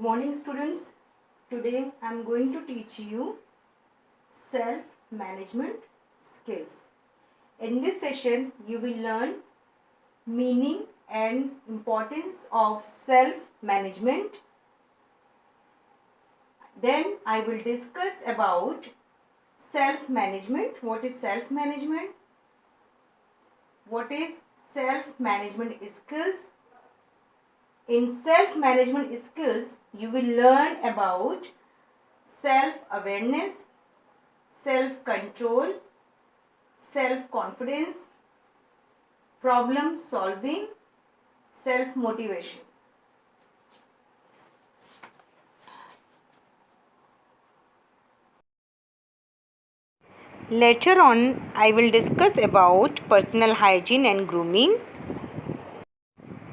Morning students, today I am going to teach you self-management skills. In this session, you will learn meaning and importance of self-management. Then I will discuss about self-management. What is self-management? What is self-management skills? In self-management skills, you will learn about self-awareness, self-control, self-confidence, problem solving, self-motivation. Later on, I will discuss about personal hygiene and grooming,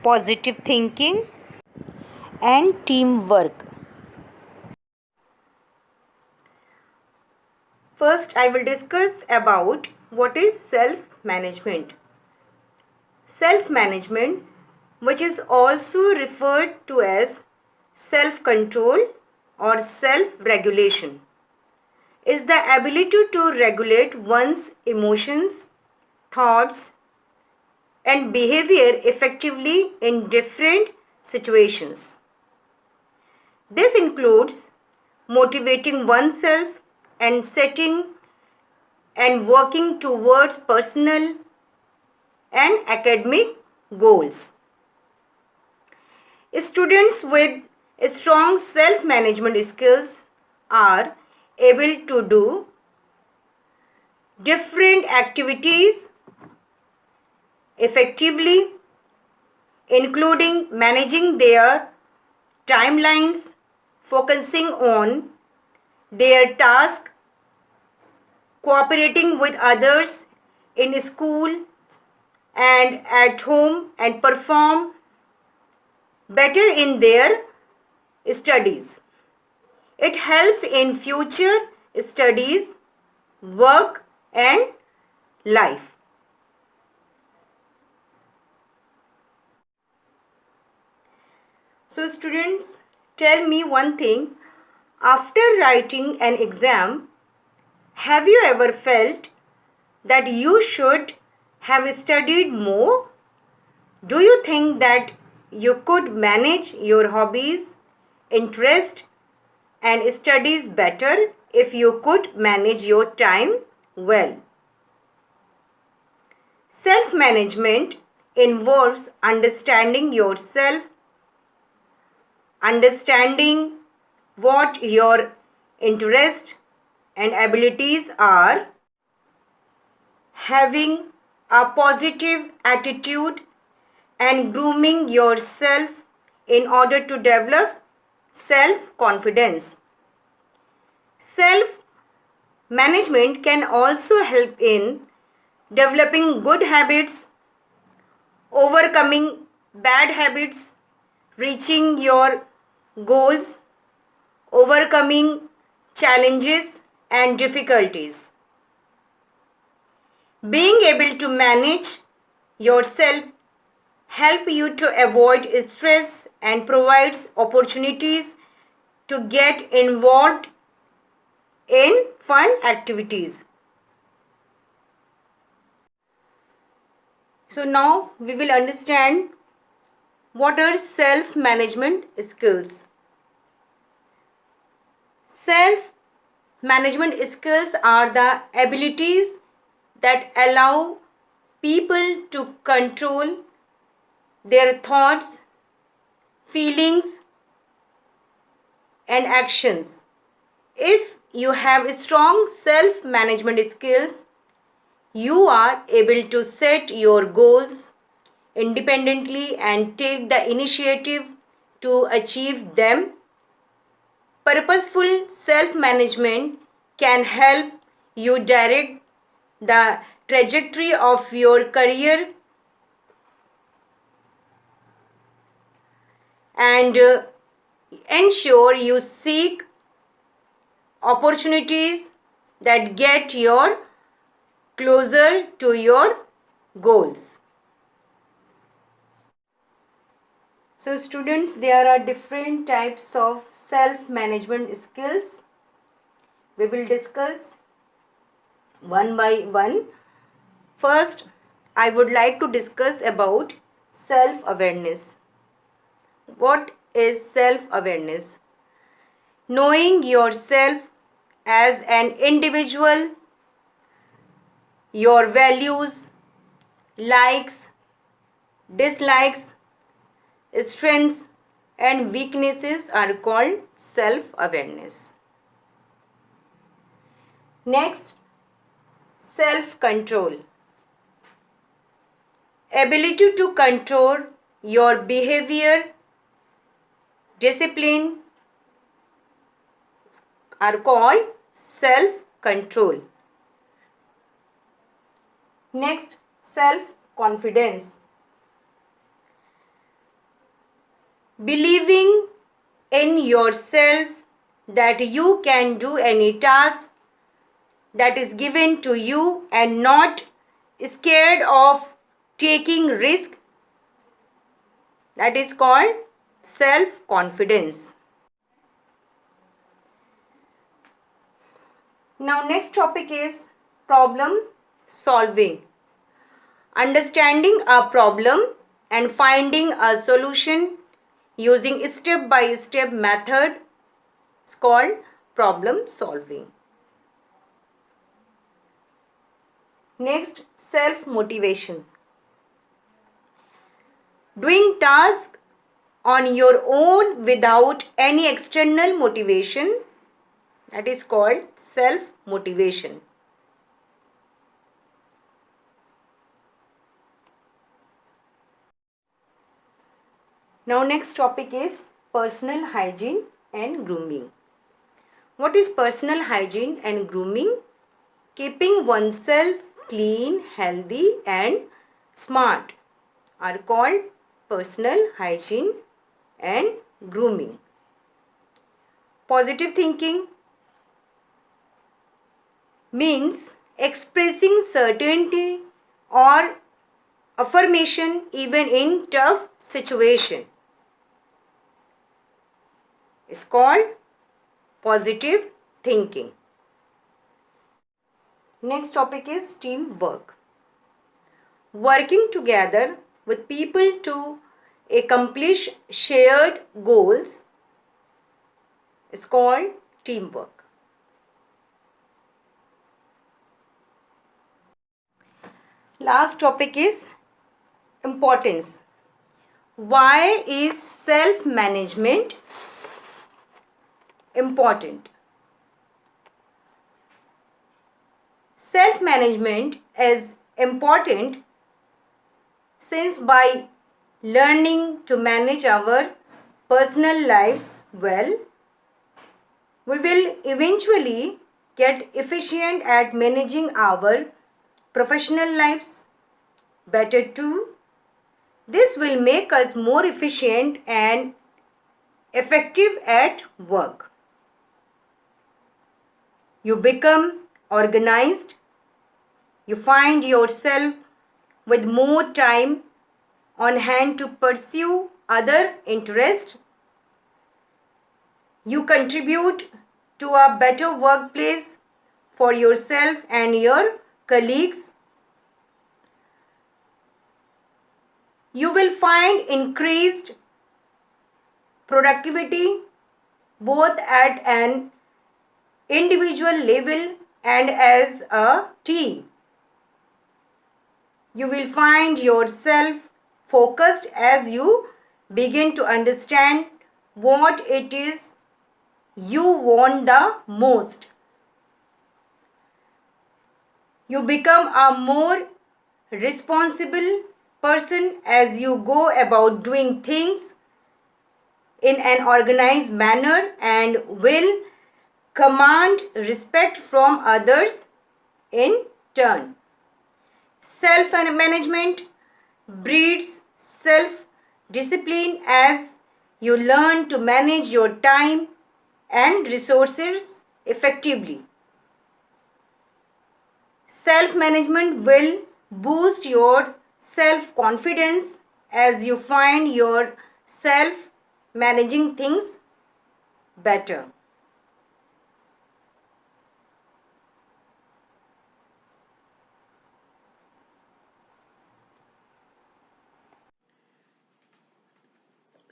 positive thinking, and teamwork. First, I will discuss about what is self-management. Self-management, which is also referred to as self-control or self-regulation, is the ability to regulate one's emotions, thoughts, and behavior effectively in different situations. This includes motivating oneself and setting and working towards personal and academic goals. Students with strong self-management skills are able to do different activities effectively, including managing their timelines, focusing on their task, cooperating with others in school and at home, and perform better in their studies. It helps in future studies, work, and life. So students, tell me one thing. After writing an exam, have you ever felt that you should have studied more? Do you think that you could manage your hobbies, interest, and studies better if you could manage your time well? Self-management involves understanding yourself, understanding what your interests and abilities are, having a positive attitude, and grooming yourself in order to develop self-confidence. Self-management can also help in developing good habits, overcoming bad habits, reaching your goals, overcoming challenges and difficulties. Being able to manage yourself help you to avoid stress and provides opportunities to get involved in fun activities. So now we will understand what are self-management skills. Self-management skills are the abilities that allow people to control their thoughts, feelings, and actions. If you have strong self-management skills, you are able to set your goals independently and take the initiative to achieve them. Purposeful self-management can help you direct the trajectory of your career and ensure you seek opportunities that get you closer to your goals. So students, there are different types of self-management skills. We will discuss one by one. First, I would like to discuss about self-awareness. What is self-awareness? Knowing yourself as an individual, your values, likes, dislikes, strengths and weaknesses are called self-awareness. Next, self-control. Ability to control your behavior, discipline are called self-control. Next, self-confidence. Believing in yourself that you can do any task that is given to you and not scared of taking risk, that is called self-confidence. Now next topic is problem solving. Understanding a problem and finding a solution using step-by-step method is called problem solving. Next, self-motivation. Doing tasks on your own without any external motivation, that is called self-motivation. Now next topic is personal hygiene and grooming. What is personal hygiene and grooming? Keeping oneself clean, healthy and smart are called personal hygiene and grooming. Positive thinking means expressing certainty or affirmation even in tough situation. It's called positive thinking. Next topic is teamwork. Working together with people to accomplish shared goals is called teamwork. Last topic is importance. Why is self-management important? Self-management is important since by learning to manage our personal lives well, we will eventually get efficient at managing our professional lives better too. This will make us more efficient and effective at work. You become organized. You find yourself with more time on hand to pursue other interests. You contribute to a better workplace for yourself and your colleagues. You will find increased productivity both at an individual level and as a team. You will find yourself focused as you begin to understand what it is you want the most. You become a more responsible person as you go about doing things in an organized manner and will command respect from others in turn. Self-management breeds self-discipline as you learn to manage your time and resources effectively. Self-management will boost your self-confidence as you find your self managing things better.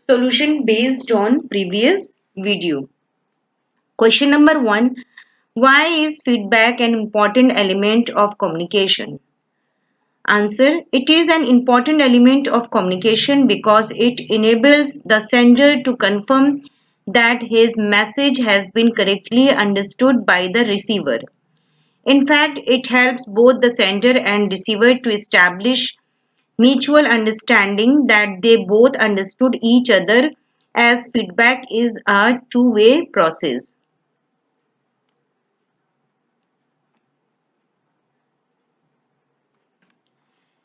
Solution based on previous video. Question number 1. Why is feedback an important element of communication? Answer. It is an important element of communication because it enables the sender to confirm that his message has been correctly understood by the receiver. In fact, it helps both the sender and receiver to establish mutual understanding that they both understood each other, as feedback is a two-way process.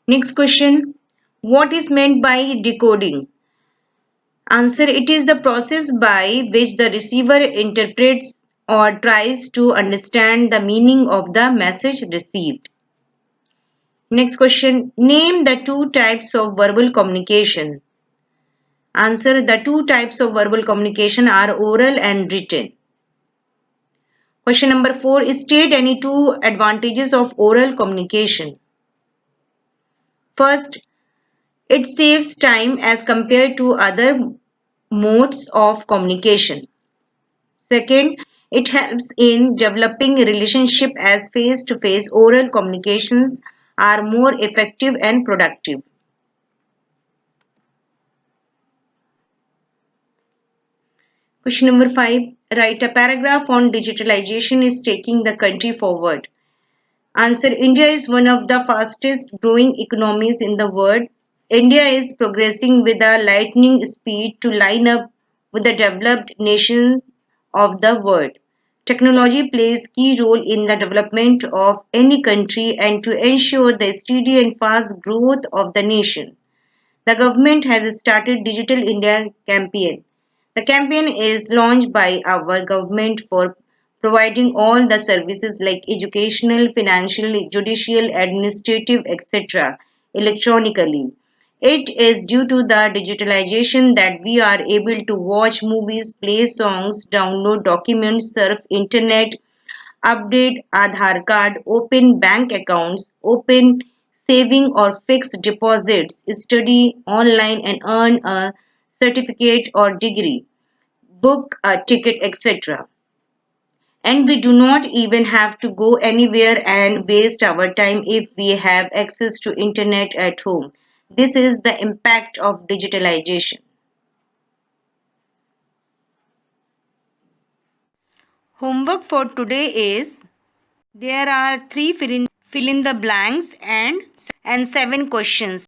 Next question. What is meant by decoding? Answer. It is the process by which the receiver interprets or tries to understand the meaning of the message received. Next question. Name the two types of verbal communication. Answer. The two types of verbal communication are oral and written. Question number 4. State any two advantages of oral communication. First, it saves time as compared to other modes of communication. Second, it helps in developing a relationship as face-to-face oral communications are more effective and productive. Question number 5. Write a paragraph on digitalization is taking the country forward. Answer. India is one of the fastest growing economies in the world. India is progressing with a lightning speed to line up with the developed nations of the world. Technology plays key role in the development of any country and to ensure the steady and fast growth of the nation. The government has started Digital India campaign. The campaign is launched by our government for providing all the services like educational, financial, judicial, administrative, etc. electronically. It is due to the digitalization that we are able to watch movies, play songs, download documents, surf internet, update Aadhaar card, open bank accounts, open saving or fixed deposits, study online and earn a certificate or degree, book a ticket, etc. And we do not even have to go anywhere and waste our time if we have access to internet at home. This is the impact of digitalization. Homework for today is there are three fill in the blanks and 7 questions.